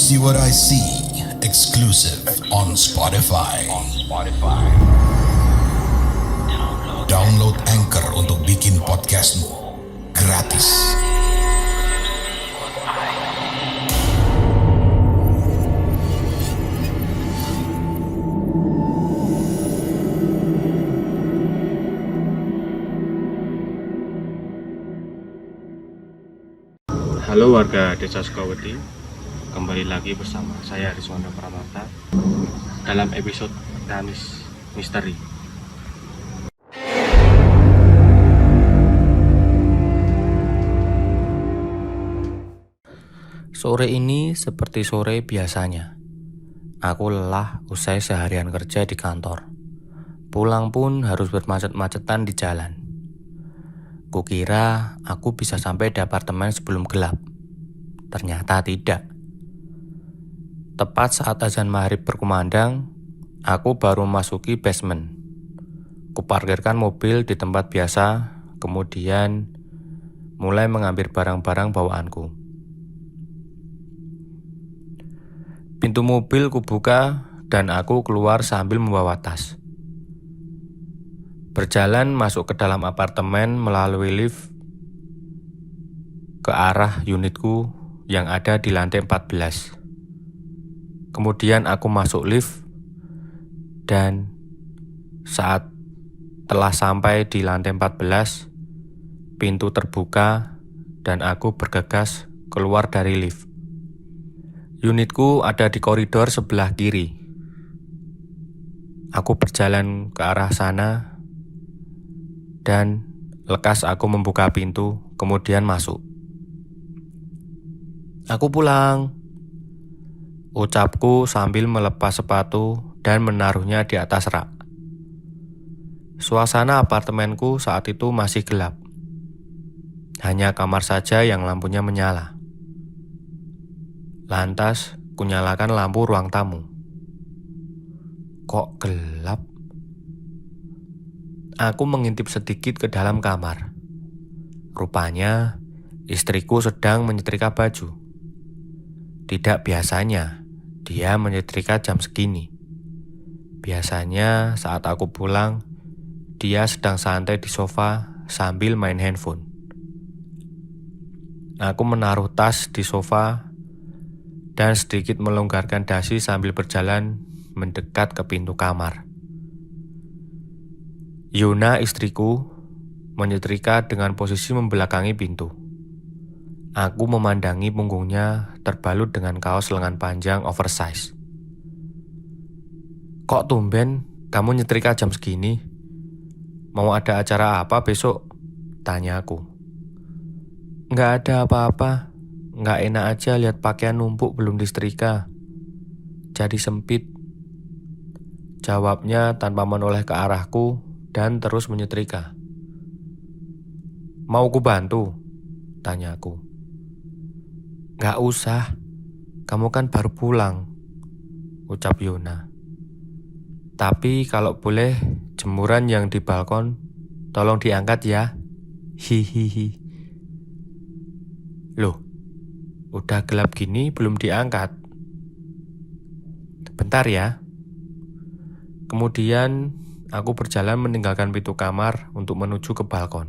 See What I See, exclusive on Spotify. Download Anchor untuk bikin podcastmu gratis. Halo warga Desa Sukawati, kembali lagi bersama saya Rizwanda Pramata dalam episode Kamis Misteri. Sore ini seperti sore biasanya. Aku lelah usai seharian kerja di kantor. Pulang pun harus bermacet-macetan di jalan. Kukira aku bisa sampai di apartemen sebelum gelap. Ternyata tidak. Tepat saat azan maghrib berkumandang, aku baru memasuki basement. Kuparkirkan mobil di tempat biasa, kemudian mulai mengambil barang-barang bawaanku. Pintu mobil kubuka dan aku keluar sambil membawa tas. Berjalan masuk ke dalam apartemen melalui lift ke arah unitku yang ada di lantai 14. Kemudian aku masuk lift dan saat telah sampai di lantai 14, pintu terbuka dan aku bergegas keluar dari lift. Unitku ada di koridor sebelah kiri. Aku berjalan ke arah sana dan lekas aku membuka pintu, kemudian masuk. Aku pulang, ucapku sambil melepas sepatu dan menaruhnya di atas rak. Suasana apartemenku saat itu masih gelap. Hanya kamar saja yang lampunya menyala. Lantas, kunyalakan lampu ruang tamu. Kok gelap? Aku mengintip sedikit ke dalam kamar. Rupanya, istriku sedang menyetrika baju. Tidak biasanya, dia menyetrika jam segini. Biasanya saat aku pulang, dia sedang santai di sofa sambil main handphone. Aku menaruh tas di sofa dan sedikit melonggarkan dasi sambil berjalan mendekat ke pintu kamar. Yuna, istriku, menyetrika dengan posisi membelakangi pintu. Aku memandangi punggungnya terbalut dengan kaos lengan panjang oversize. Kok tumben kamu nyetrika jam segini? Mau ada acara apa besok? Tanya aku. Nggak ada apa-apa. Nggak enak aja lihat pakaian numpuk belum disetrika. Jadi sempit. Jawabnya tanpa menoleh ke arahku dan terus menyetrika. Mau ku bantu? Tanyaku. Gak usah, kamu kan baru pulang, ucap Yuna. Tapi kalau boleh, jemuran yang di balkon tolong diangkat ya. Hihihi. Loh, udah gelap gini belum diangkat? Bentar ya. Kemudian aku berjalan meninggalkan pintu kamar untuk menuju ke balkon.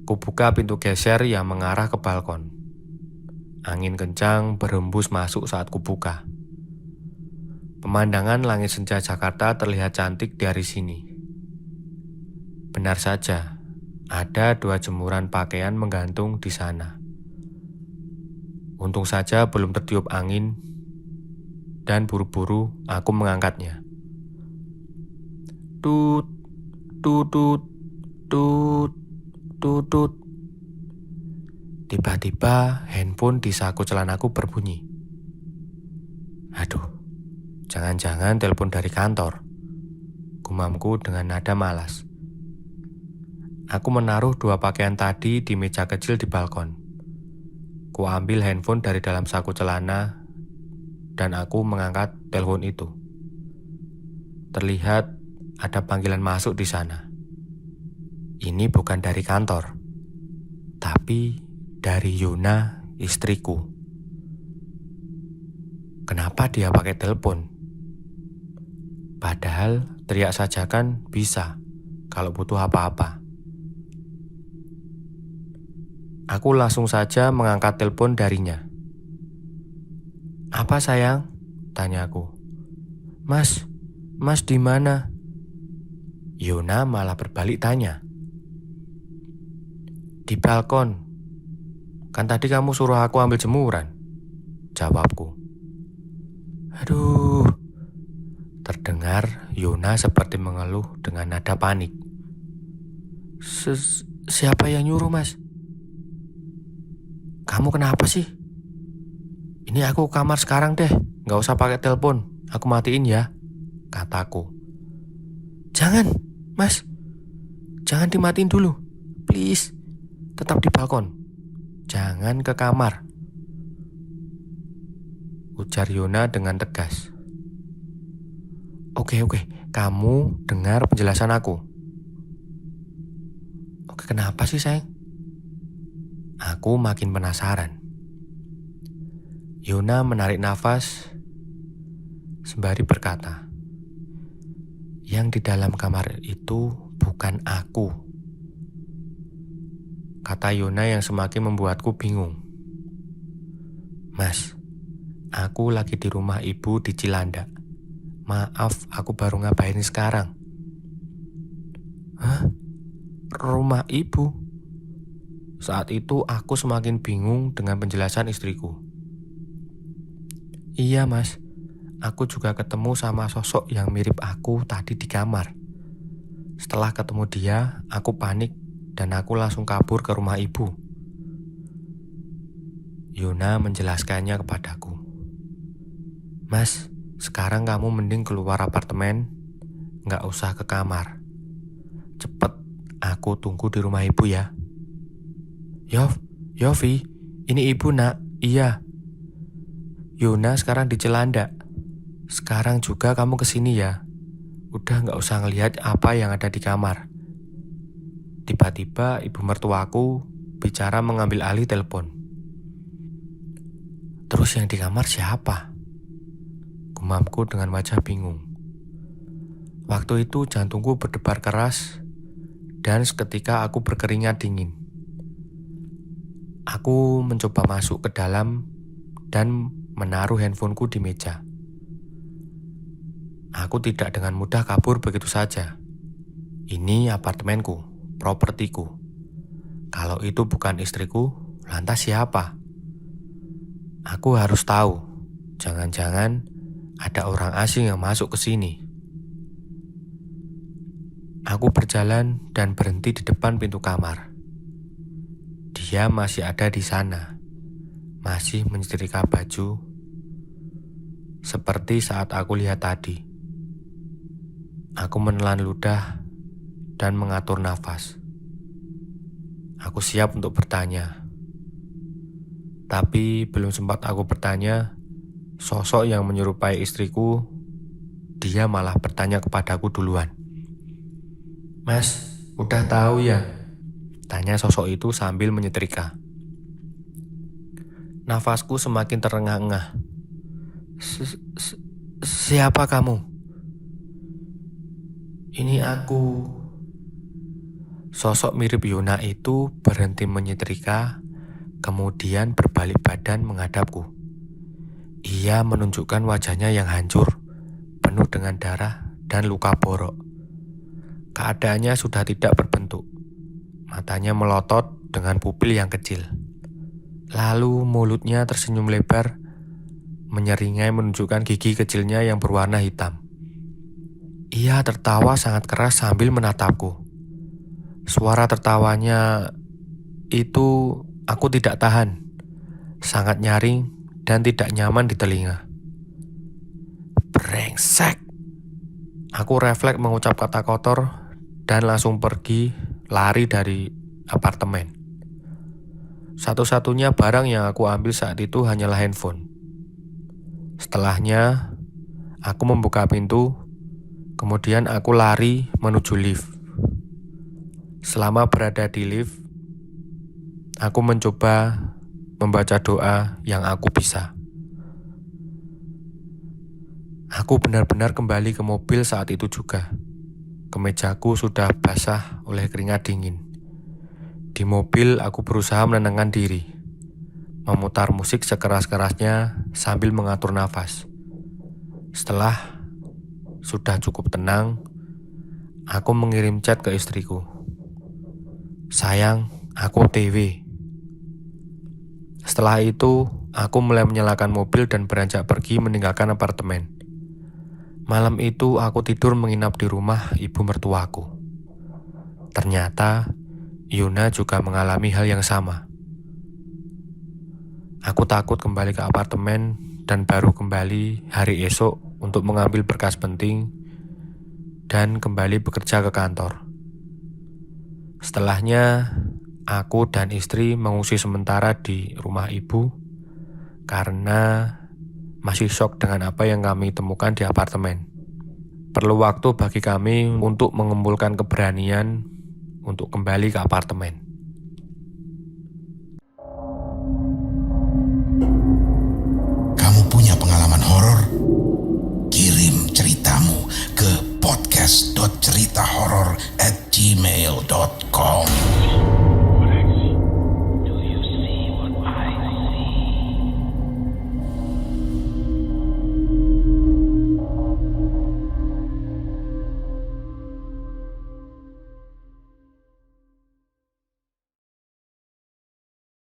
Kubuka pintu geser yang mengarah ke balkon. Angin kencang berhembus masuk saat kubuka. Pemandangan langit senja Jakarta terlihat cantik dari sini. Benar saja, ada 2 jemuran pakaian menggantung di sana. Untung saja belum tertiup angin dan buru-buru aku mengangkatnya. Tut, tutut, tut, tutut. Tiba-tiba handphone di saku celanaku berbunyi. Aduh, jangan-jangan telepon dari kantor, gumamku dengan nada malas. Aku menaruh 2 pakaian tadi di meja kecil di balkon. Ku ambil handphone dari dalam saku celana dan aku mengangkat telepon itu. Terlihat ada panggilan masuk di sana. Ini bukan dari kantor, tapi dari Yuna, istriku. kenapa dia pakai telepon? Padahal teriak saja kan bisa kalau butuh apa-apa. Aku langsung saja mengangkat telepon darinya. "Apa sayang?" tanya aku. Mas di mana?" Yona malah berbalik tanya. "Di balkon. Kan tadi kamu suruh aku ambil jemuran," jawabku. "Aduh," terdengar Yona seperti mengeluh dengan nada panik. Siapa yang nyuruh, Mas?" "Kamu kenapa sih? Ini aku ke kamar sekarang deh, gak usah pakai telepon, aku matiin ya," kataku. "Jangan, Mas, jangan dimatiin dulu, please, tetap di balkon, jangan ke kamar," ujar Yona dengan tegas. Oke, kamu dengar penjelasan aku." "Oke, kenapa sih sayang?" Aku makin penasaran. Yona menarik nafas sembari berkata, "Yang di dalam kamar itu bukan aku," kata Yona yang semakin membuatku bingung. "Mas, aku lagi di rumah ibu di Cilandak. Maaf, aku baru ngabarin sekarang." "Hah? Rumah ibu?" Saat itu aku semakin bingung dengan penjelasan istriku. "Iya, Mas, aku juga ketemu sama sosok yang mirip aku tadi di kamar. Setelah ketemu dia, aku panik dan aku langsung kabur ke rumah ibu." Yona menjelaskannya kepadaku. "Mas, sekarang kamu mending keluar apartemen, gak usah ke kamar. Cepet, aku tunggu di rumah ibu ya." Yofi, ini ibu nak, iya. Yona sekarang di Cilandak. Sekarang juga kamu kesini ya. Udah gak usah ngelihat apa yang ada di kamar." Tiba-tiba ibu mertuaku bicara mengambil alih telepon. "Terus yang di kamar siapa?" gumamku dengan wajah bingung. Waktu itu jantungku berdebar keras dan seketika aku berkeringat dingin. Aku mencoba masuk ke dalam dan menaruh handphoneku di meja. Aku tidak dengan mudah kabur begitu saja. Ini apartemenku, propertiku. Kalau itu bukan istriku, lantas siapa? Aku harus tahu. Jangan-jangan ada orang asing yang masuk ke sini. Aku berjalan dan berhenti di depan pintu kamar. Dia masih ada di sana, masih menyetrika baju, seperti saat aku lihat tadi. Aku menelan ludah dan mengatur nafas. Aku siap untuk bertanya. Tapi belum sempat aku bertanya, sosok yang menyerupai istriku, dia malah bertanya kepadaku duluan. "Mas, udah tahu ya?" tanya sosok itu sambil menyetrika. Nafasku semakin terengah-engah. Siapa kamu?" "Ini aku." Sosok mirip Yona itu berhenti menyetrika, kemudian berbalik badan menghadapku. Ia menunjukkan wajahnya yang hancur, penuh dengan darah dan luka borok. Keadaannya sudah tidak berbentuk. Matanya melotot dengan pupil yang kecil. Lalu mulutnya tersenyum lebar, menyeringai menunjukkan gigi kecilnya yang berwarna hitam. Ia tertawa sangat keras sambil menatapku. Suara tertawanya itu aku tidak tahan, sangat nyaring dan tidak nyaman di telinga. "Brengsek!" Aku refleks mengucap kata kotor dan langsung pergi lari dari apartemen. Satu-satunya barang yang aku ambil saat itu hanyalah handphone. Setelahnya, aku membuka pintu, kemudian aku lari menuju lift. Selama berada di lift, aku mencoba membaca doa yang aku bisa. Aku benar-benar kembali ke mobil saat itu juga. Kemejaku sudah basah oleh keringat dingin. Di mobil aku berusaha menenangkan diri, memutar musik sekeras-kerasnya sambil mengatur nafas. Setelah sudah cukup tenang, aku mengirim chat ke istriku. "Sayang, aku OTW." Setelah itu, aku mulai menyalakan mobil dan beranjak pergi meninggalkan apartemen. Malam itu aku tidur menginap di rumah ibu mertuaku. Ternyata Yuna juga mengalami hal yang sama. Aku takut kembali ke apartemen dan baru kembali hari esok untuk mengambil berkas penting dan kembali bekerja ke kantor. Setelahnya, aku dan istri mengungsi sementara di rumah ibu karena masih shock dengan apa yang kami temukan di apartemen. Perlu waktu bagi kami untuk mengumpulkan keberanian untuk kembali ke apartemen.